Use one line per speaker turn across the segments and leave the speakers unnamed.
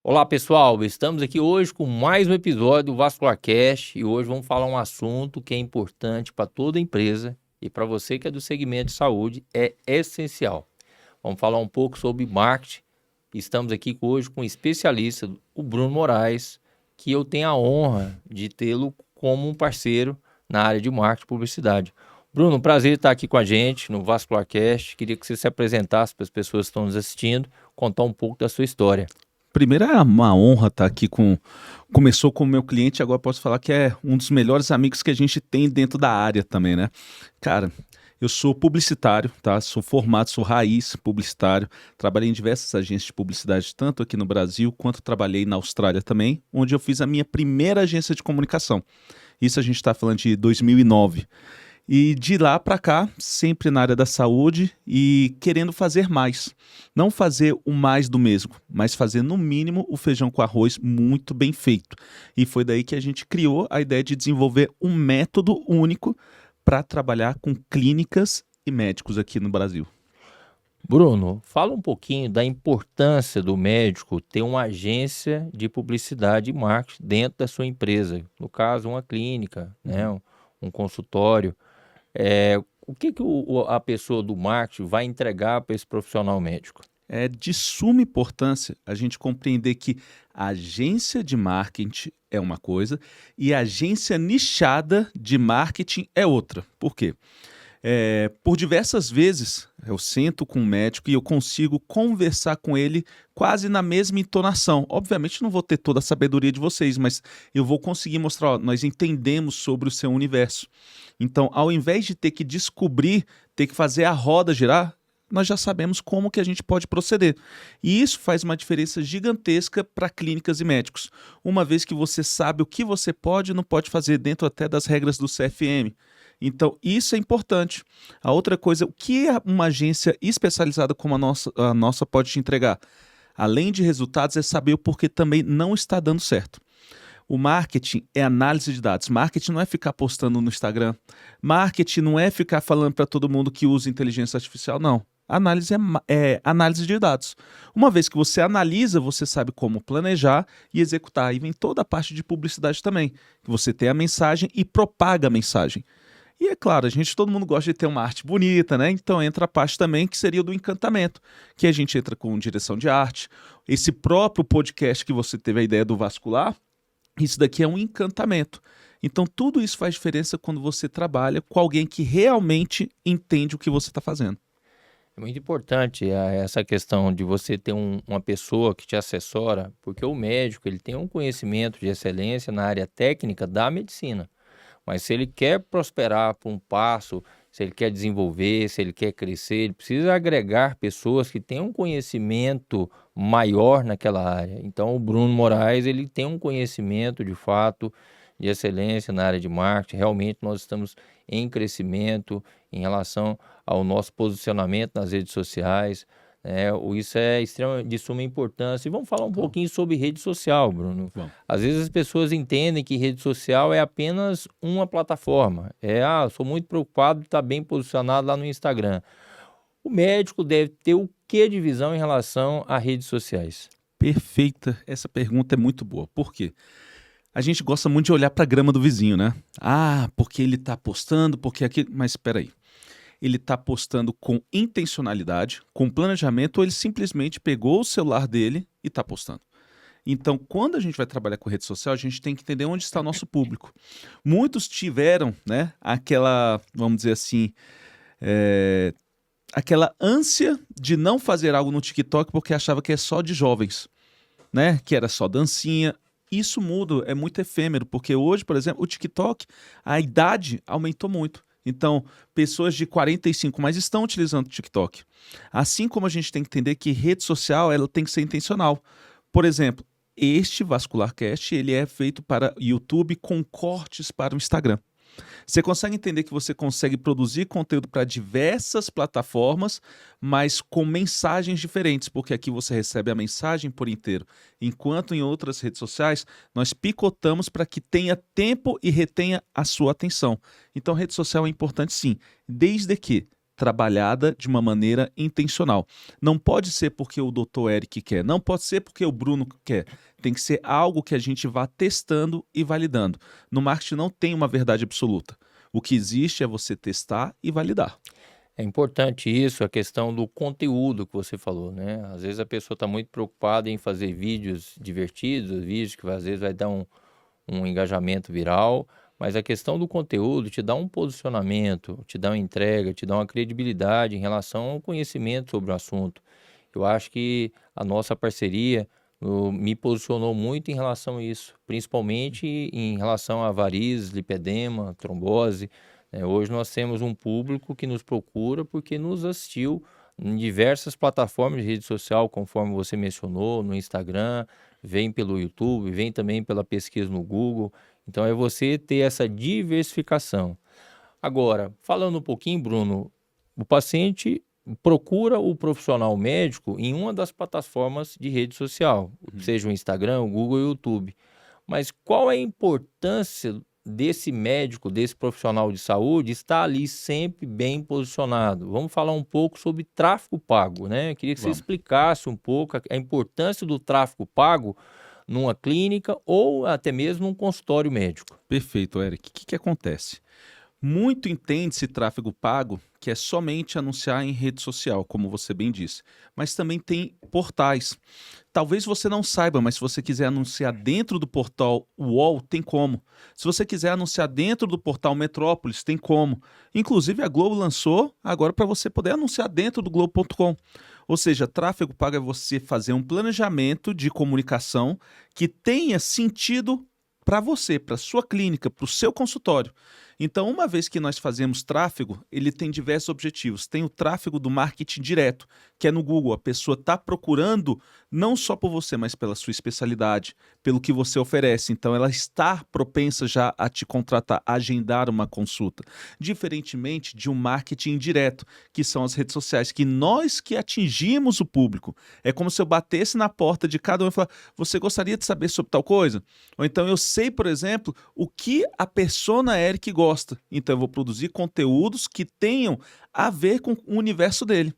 Olá pessoal, estamos aqui hoje com mais um episódio do VascularCast e hoje vamos falar um assunto que é importante para toda empresa e para você que é do segmento de saúde é essencial. Vamos falar um pouco sobre marketing. Estamos aqui hoje com um especialista, o Bruno Moraes, que eu tenho a honra de tê-lo como um parceiro na área de marketing e publicidade. Bruno, um prazer estar aqui com a gente no VascularCast. Queria que você se apresentasse para as pessoas que estão nos assistindo, contar um pouco da sua história.
Primeiro é uma honra estar aqui Começou com o meu cliente, agora posso falar que é um dos melhores amigos que a gente tem dentro da área também, né? Cara, eu sou publicitário, tá? Sou formado, sou raiz publicitário. Trabalhei em diversas agências de publicidade, tanto aqui no Brasil quanto trabalhei na Austrália também, onde eu fiz a minha primeira agência de comunicação. Isso a gente está falando de 2009. E de lá para cá, sempre na área da saúde e querendo fazer mais. Não fazer o mais do mesmo, mas fazer no mínimo o feijão com arroz muito bem feito. E foi daí que a gente criou a ideia de desenvolver um método único para trabalhar com clínicas e médicos aqui no Brasil.
Bruno, fala um pouquinho da importância do médico ter uma agência de publicidade e marketing dentro da sua empresa. No caso, uma clínica, né, um consultório. O que a pessoa do marketing vai entregar para esse profissional médico?
É de suma importância a gente compreender que a agência de marketing é uma coisa e a agência nichada de marketing é outra. Por quê? Por diversas vezes eu sento com um médico e eu consigo conversar com ele quase na mesma entonação. Obviamente não vou ter toda a sabedoria de vocês, mas eu vou conseguir mostrar, ó, nós entendemos sobre o seu universo. Então, ao invés de ter que descobrir, ter que fazer a roda girar, nós já sabemos como que a gente pode proceder. E isso faz uma diferença gigantesca para clínicas e médicos, uma vez que você sabe o que você pode e não pode fazer dentro até das regras do CFM. Então, isso é importante. A outra coisa, o que uma agência especializada como a nossa pode te entregar? Além de resultados, é saber o porquê também não está dando certo. O marketing é análise de dados. Marketing não é ficar postando no Instagram. Marketing não é ficar falando para todo mundo que usa inteligência artificial, não. Análise é análise de dados. Uma vez que você analisa, você sabe como planejar e executar. Aí vem toda a parte de publicidade também. Você tem a mensagem e propaga a mensagem. E é claro, todo mundo gosta de ter uma arte bonita, né? Então entra a parte também que seria do encantamento, que a gente entra com direção de arte. Esse próprio podcast que você teve a ideia do vascular, isso daqui é um encantamento. Então tudo isso faz diferença quando você trabalha com alguém que realmente entende o que você está fazendo.
É muito importante essa questão de você ter uma pessoa que te assessora, porque o médico ele tem um conhecimento de excelência na área técnica da medicina. Mas se ele quer prosperar para um passo, se ele quer desenvolver, se ele quer crescer, ele precisa agregar pessoas que tenham um conhecimento maior naquela área. Então, o Bruno Moraes, ele tem um conhecimento, de fato, de excelência na área de marketing. Realmente, nós estamos em crescimento em relação ao nosso posicionamento nas redes sociais. Isso é de suma importância. E vamos falar um pouquinho sobre rede social, Bruno.
Bom.
Às vezes as pessoas entendem que rede social é apenas uma plataforma. Sou muito preocupado de estar bem posicionado lá no Instagram. O médico deve ter o que de visão em relação a redes sociais?
Perfeita, essa pergunta é muito boa. Por quê? A gente gosta muito de olhar para a grama do vizinho, né? Porque ele está postando, porque aquilo... Mas espera aí. Ele está postando com intencionalidade, com planejamento, ou ele simplesmente pegou o celular dele e está postando? Então, quando a gente vai trabalhar com rede social, a gente tem que entender onde está o nosso público. Muitos tiveram, né, vamos dizer assim, aquela ânsia de não fazer algo no TikTok porque achava que é só de jovens, né, que era só dancinha. Isso muda, é muito efêmero, porque hoje, por exemplo, o TikTok, a idade aumentou muito. Então, pessoas de 45 mais estão utilizando o TikTok. Assim como a gente tem que entender que rede social ela tem que ser intencional. Por exemplo, este VascularCast ele é feito para YouTube com cortes para o Instagram. Você consegue entender que você consegue produzir conteúdo para diversas plataformas, mas com mensagens diferentes, porque aqui você recebe a mensagem por inteiro, enquanto em outras redes sociais nós picotamos para que tenha tempo e retenha a sua atenção. Então, rede social é importante sim, desde que trabalhada de uma maneira intencional. Não pode ser porque o Dr. Eric quer, não pode ser porque o Bruno quer. Tem que ser algo que a gente vá testando e validando. No marketing não tem uma verdade absoluta. O que existe é você testar e validar.
É importante isso, a questão do conteúdo que você falou, né? Às vezes a pessoa está muito preocupada em fazer vídeos divertidos, vídeos que às vezes vai dar um engajamento viral, mas a questão do conteúdo te dá um posicionamento, te dá uma entrega, te dá uma credibilidade em relação ao conhecimento sobre o assunto. Eu acho que a nossa parceria me posicionou muito em relação a isso, principalmente em relação a varizes, lipedema, trombose. Hoje nós temos um público que nos procura porque nos assistiu em diversas plataformas de rede social, conforme você mencionou, no Instagram, vem pelo YouTube, vem também pela pesquisa no Google. Então é você ter essa diversificação. Agora, falando um pouquinho, Bruno, o paciente procura o profissional médico em uma das plataformas de rede social, seja o Instagram, o Google e o YouTube. Mas qual é a importância desse médico, desse profissional de saúde, estar ali sempre bem posicionado? Vamos falar um pouco sobre tráfego pago, né? Queria que você explicasse um pouco a importância do tráfego pago numa clínica ou até mesmo num consultório médico.
Perfeito, Eric. O que acontece? Muito entende-se tráfego pago, que é somente anunciar em rede social, como você bem disse. Mas também tem portais. Talvez você não saiba, mas se você quiser anunciar dentro do portal UOL, tem como. Se você quiser anunciar dentro do portal Metrópolis, tem como. Inclusive a Globo lançou agora para você poder anunciar dentro do Globo.com. Ou seja, tráfego pago é você fazer um planejamento de comunicação que tenha sentido para você, para sua clínica, para o seu consultório. Então, uma vez que nós fazemos tráfego, ele tem diversos objetivos. Tem o tráfego do marketing direto, que é no Google. A pessoa está procurando não só por você, mas pela sua especialidade, pelo que você oferece. Então, ela está propensa já a te contratar, a agendar uma consulta. Diferentemente de um marketing indireto, que são as redes sociais, que nós que atingimos o público. É como se eu batesse na porta de cada um e falasse, você gostaria de saber sobre tal coisa? Ou então eu sei, por exemplo, o que a persona Eric gosta. Então eu vou produzir conteúdos que tenham a ver com o universo dele.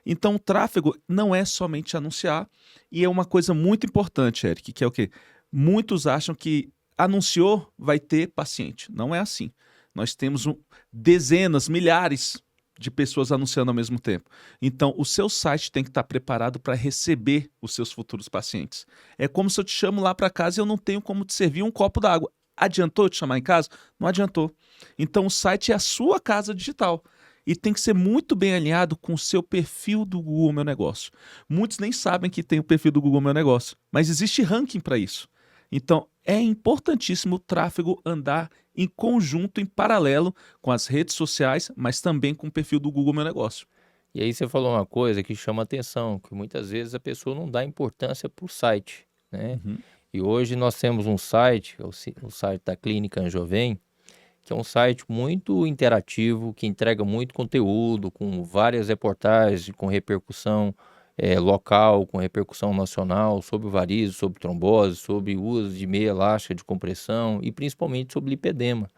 Então o tráfego não é somente anunciar, e é uma coisa muito importante, Eric, que é o quê? Muitos acham que anunciou vai ter paciente. Não é assim. Nós temos dezenas, milhares de pessoas anunciando ao mesmo tempo. Então o seu site tem que estar preparado para receber os seus futuros pacientes. É como se eu te chamo lá para casa e eu não tenho como te servir um copo d'água. Adiantou te chamar em casa? Não adiantou. Então o site é a sua casa digital e tem que ser muito bem alinhado com o seu perfil do Google Meu Negócio. Muitos nem sabem que tem o perfil do Google Meu Negócio, mas existe ranking para isso. Então é importantíssimo o tráfego andar em conjunto, em paralelo com as redes sociais, mas também com o perfil do Google Meu Negócio.
E aí você falou uma coisa que chama atenção, que muitas vezes a pessoa não dá importância para o site, né? E hoje nós temos um site, o site da Clínica Anjovem, que é um site muito interativo, que entrega muito conteúdo, com várias reportagens, com repercussão local, com repercussão nacional, sobre varizes, sobre trombose, sobre o uso de meia elástica de compressão e principalmente sobre lipedema.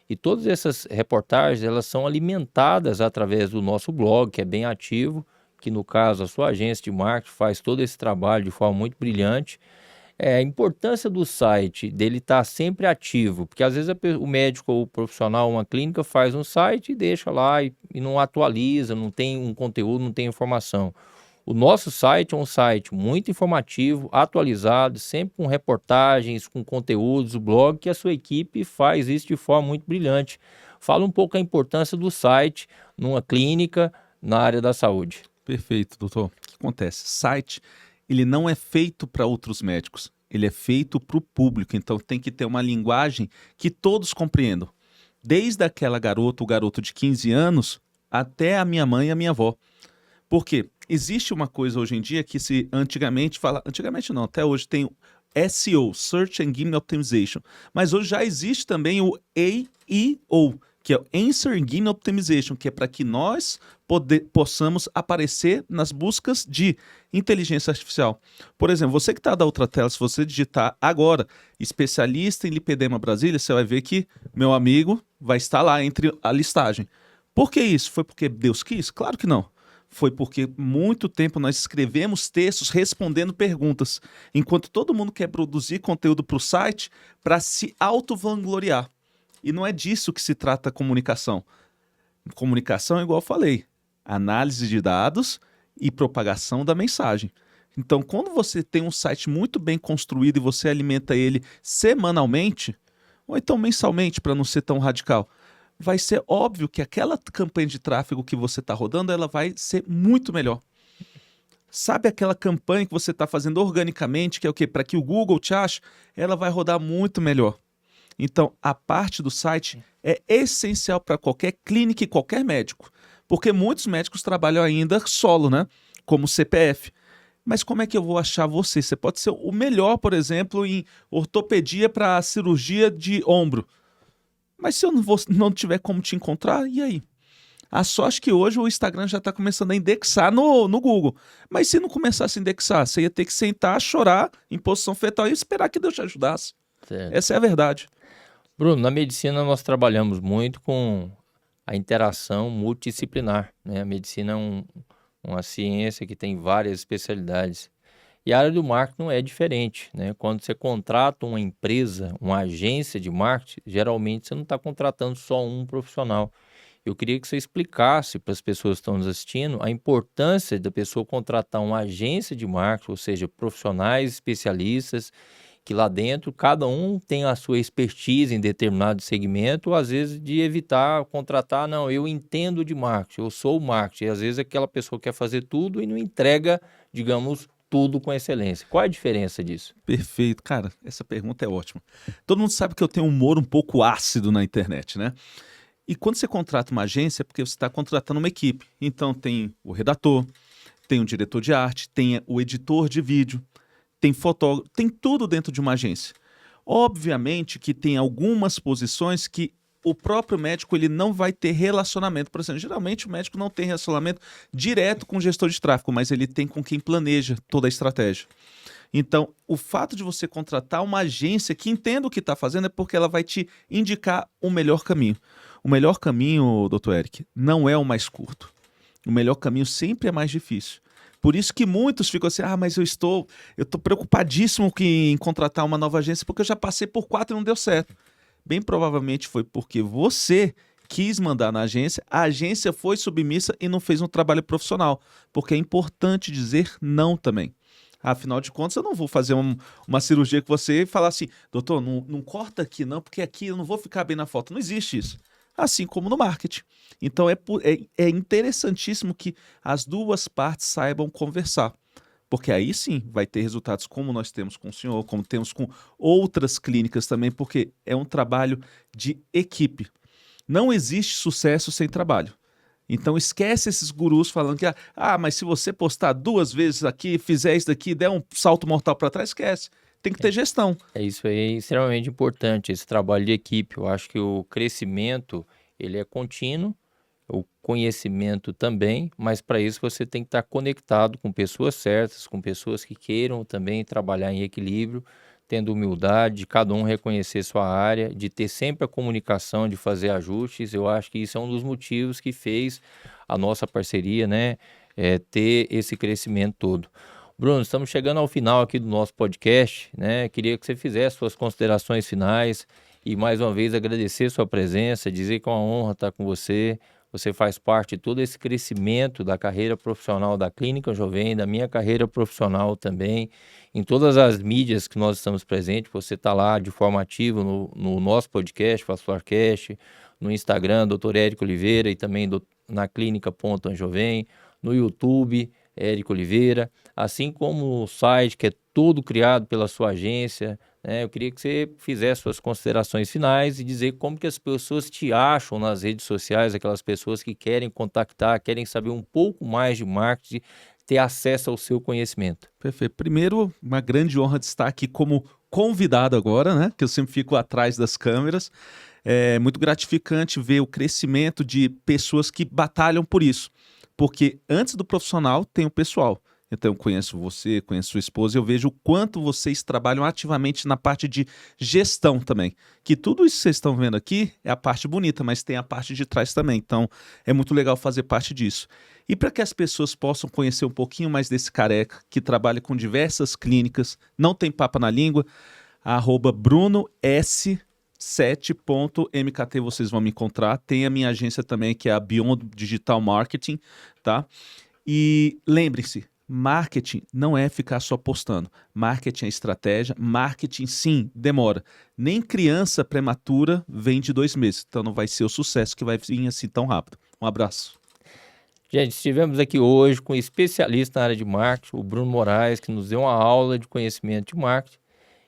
E todas essas reportagens, elas são alimentadas através do nosso blog, que é bem ativo, que no caso a sua agência de marketing faz todo esse trabalho de forma muito brilhante. A importância do site, dele estar sempre ativo, porque às vezes o médico ou o profissional, uma clínica, faz um site e deixa lá e não atualiza, não tem um conteúdo, não tem informação. O nosso site é um site muito informativo, atualizado, sempre com reportagens, com conteúdos, o blog, que a sua equipe faz isso de forma muito brilhante. Fala um pouco a importância do site numa clínica, na área da saúde.
Perfeito, doutor. O que acontece? Site, ele não é feito para outros médicos, ele é feito para o público, então tem que ter uma linguagem que todos compreendam. Desde aquela garota, o garoto de 15 anos, até a minha mãe e a minha avó. Por quê? Existe uma coisa hoje em dia que se antigamente não, até hoje tem o SEO, Search Engine Optimization, mas hoje já existe também o AEO, que é o Answer Engine Optimization, que é para que nós possamos aparecer nas buscas de inteligência artificial. Por exemplo, você que está da outra tela, se você digitar agora especialista em lipedema Brasília, você vai ver que meu amigo vai estar lá entre a listagem. Por que isso? Foi porque Deus quis? Claro que não. Foi porque muito tempo nós escrevemos textos respondendo perguntas, enquanto todo mundo quer produzir conteúdo para o site para se auto-vangloriar. E não é disso que se trata a comunicação. Comunicação é igual eu falei, análise de dados e propagação da mensagem. Então, quando você tem um site muito bem construído e você alimenta ele semanalmente, ou então mensalmente, para não ser tão radical, vai ser óbvio que aquela campanha de tráfego que você está rodando, ela vai ser muito melhor. Sabe aquela campanha que você está fazendo organicamente, que é o quê? Para que o Google te ache, ela vai rodar muito melhor. Então, a parte do site é essencial para qualquer clínica e qualquer médico, porque muitos médicos trabalham ainda solo, né? Como CPF. Mas como é que eu vou achar você? Você pode ser o melhor, por exemplo, em ortopedia para cirurgia de ombro. Mas se eu não tiver como te encontrar, e aí? A sorte que hoje o Instagram já está começando a indexar no Google. Mas se não começasse a indexar, você ia ter que sentar, chorar em posição fetal e esperar que Deus te ajudasse.
Certo.
Essa é a verdade.
Bruno, na medicina nós trabalhamos muito com a interação multidisciplinar, né? A medicina é uma ciência que tem várias especialidades. E a área do marketing não é diferente, né? Quando você contrata uma empresa, uma agência de marketing, geralmente você não está contratando só um profissional. Eu queria que você explicasse para as pessoas que estão nos assistindo a importância da pessoa contratar uma agência de marketing, ou seja, profissionais especialistas, que lá dentro cada um tem a sua expertise em determinado segmento, ou às vezes de evitar contratar, não, eu entendo de marketing, eu sou o marketing, e às vezes aquela pessoa quer fazer tudo e não entrega, digamos, tudo com excelência. Qual é a diferença disso?
Perfeito. Cara, essa pergunta é ótima. Todo mundo sabe que eu tenho um humor um pouco ácido na internet, né? E quando você contrata uma agência, é porque você está contratando uma equipe. Então tem o redator, tem o diretor de arte, tem o editor de vídeo, tem fotógrafo, tem tudo dentro de uma agência. Obviamente que tem algumas posições que o próprio médico ele não vai ter relacionamento. Por exemplo, geralmente o médico não tem relacionamento direto com o gestor de tráfego, mas ele tem com quem planeja toda a estratégia. Então, o fato de você contratar uma agência que entenda o que está fazendo é porque ela vai te indicar o melhor caminho. O melhor caminho, doutor Eric, não é o mais curto. O melhor caminho sempre é mais difícil. Por isso que muitos ficam assim, mas eu estou preocupadíssimo em contratar uma nova agência porque eu já passei por 4 e não deu certo. Bem provavelmente foi porque você quis mandar na agência, a agência foi submissa e não fez um trabalho profissional. Porque é importante dizer não também. Afinal de contas, eu não vou fazer uma cirurgia com você e falar assim, doutor, não corta aqui não, porque aqui eu não vou ficar bem na foto. Não existe isso. Assim como no marketing. Então é interessantíssimo que as duas partes saibam conversar. Porque aí sim vai ter resultados como nós temos com o senhor, como temos com outras clínicas também, porque é um trabalho de equipe. Não existe sucesso sem trabalho. Então esquece esses gurus falando que mas se você postar 2 vezes aqui, fizer isso daqui, der um salto mortal para trás, esquece. Tem que ter gestão.
Isso aí é extremamente importante, esse trabalho de equipe. Eu acho que o crescimento, ele é contínuo, o conhecimento também, mas para isso você tem que estar conectado com pessoas certas, com pessoas que queiram também trabalhar em equilíbrio, tendo humildade, de cada um reconhecer sua área, de ter sempre a comunicação, de fazer ajustes. Eu acho que isso é um dos motivos que fez a nossa parceria, né, ter esse crescimento todo. Bruno, estamos chegando ao final aqui do nosso podcast, né? Queria que você fizesse suas considerações finais e mais uma vez agradecer sua presença, dizer que é uma honra estar com você. Você faz parte de todo esse crescimento da carreira profissional da Clínica Jovem, da minha carreira profissional também. Em todas as mídias que nós estamos presentes, você está lá de forma ativa no nosso podcast, FaçoArcast, no Instagram, Dr. Érico Oliveira, e também na Clínica.Anjovem, no YouTube, Érico Oliveira, assim como o site que é todo criado pela sua agência, né? Eu queria que você fizesse suas considerações finais e dizer como que as pessoas te acham nas redes sociais, aquelas pessoas que querem contactar, querem saber um pouco mais de marketing, ter acesso ao seu conhecimento.
Perfeito. Primeiro, uma grande honra de estar aqui como convidado agora, né? Que eu sempre fico atrás das câmeras. É muito gratificante ver o crescimento de pessoas que batalham por isso. Porque antes do profissional tem o pessoal. Então eu conheço você, conheço sua esposa, eu vejo o quanto vocês trabalham ativamente na parte de gestão também. Que tudo isso que vocês estão vendo aqui é a parte bonita, mas tem a parte de trás também. Então é muito legal fazer parte disso. E para que as pessoas possam conhecer um pouquinho mais desse careca, que trabalha com diversas clínicas, não tem papa na língua, @brunos7.mkt vocês vão me encontrar. Tem a minha agência também, que é a Beyond Digital Marketing, tá? E lembre-se, marketing não é ficar só postando. Marketing é estratégia. Marketing, sim, demora. Nem criança prematura vem de 2 meses. Então não vai ser o sucesso que vai vir assim tão rápido. Um abraço.
Gente, estivemos aqui hoje com um especialista na área de marketing, o Bruno Moraes, que nos deu uma aula de conhecimento de marketing.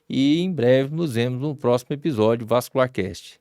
E em breve nos vemos no próximo episódio do VascularCast.